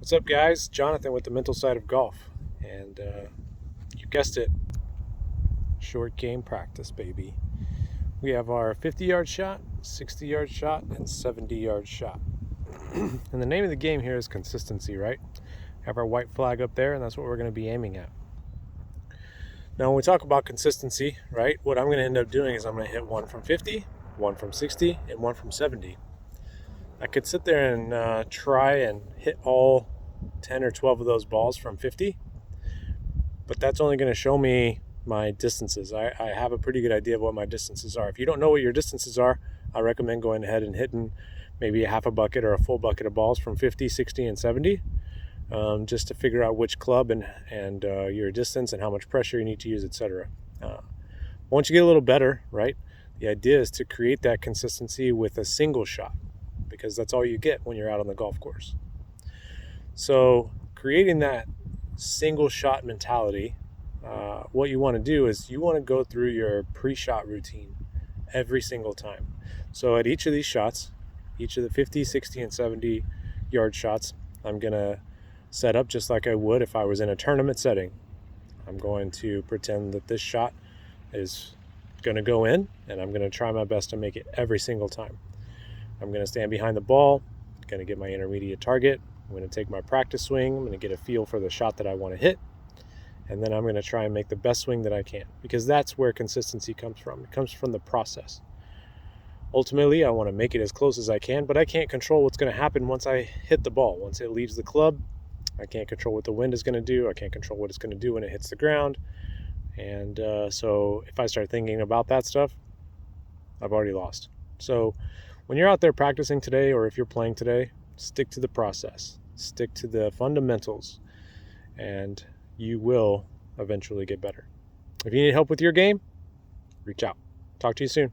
What's up, guys? Jonathan with the Mental Side of Golf. And you guessed it, short game practice, baby. We have our 50-yard shot, 60-yard shot, and 70-yard shot. And the name of the game here is consistency, right? Have our white flag up there, and that's what we're going to be aiming at. Now, when we talk about consistency, right, what I'm going to end up doing is I'm going to hit one from 50, one from 60, and one from 70. I could sit there and try and hit all 10 or 12 of those balls from 50, but that's only going to show me my distances. I have a pretty good idea of what my distances are. If you don't know what your distances are, I recommend going ahead and hitting maybe a half a bucket or a full bucket of balls from 50, 60, and 70, just to figure out which club and your distance and how much pressure you need to use, etc. Once you get a little better, right, the idea is to create that consistency with a single shot, because that's all you get when you're out on the golf course. So creating that single shot mentality, what you want to do is you want to go through your pre-shot routine every single time. So at each of these shots, each of the 50, 60, and 70 yard shots, I'm going to set up just like I would if I was in a tournament setting. I'm going to pretend that this shot is going to go in, and I'm going to try my best to make it every single time. I'm going to stand behind the ball, going to get my intermediate target. I'm going to take my practice swing. I'm going to get a feel for the shot that I want to hit. And then I'm going to try and make the best swing that I can, because that's where consistency comes from. It comes from the process. Ultimately, I want to make it as close as I can, but I can't control what's going to happen once I hit the ball. Once it leaves the club, I can't control what the wind is going to do. I can't control what it's going to do when it hits the ground. And so if I start thinking about that stuff, I've already lost. So when you're out there practicing today, or if you're playing today, stick to the process, stick to the fundamentals, and you will eventually get better. If you need help with your game, reach out. Talk to you soon.